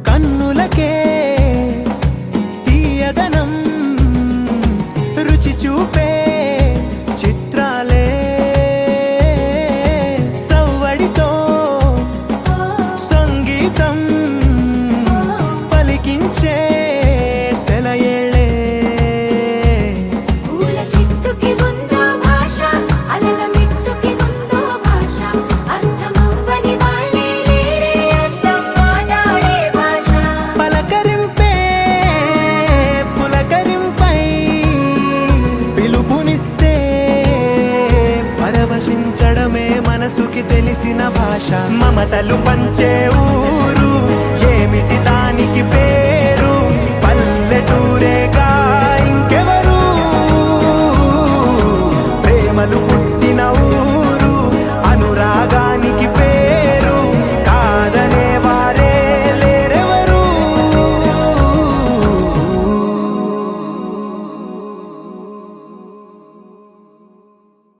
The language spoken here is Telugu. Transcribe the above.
కన్నులకే తీయదనం రుచి చూపే చిత్రాలే సవ్వడితో సంగీతం పలికించే సెలయేళే పూల చిట్టుకి ఉందో భాష అలల మిట్టుకి ఉందో భాష అర్థమవ్వని వాళ్ళే లేరే అందం మాట్లాడే భాష పలకరింపే పులకరింపై పిలుపునిస్తే పరవశించడమే మనసుకి తెలిసిన భాష మమతలు పంచే ఊరు ఏమిటి దానికి పేరు పల్లెటూరే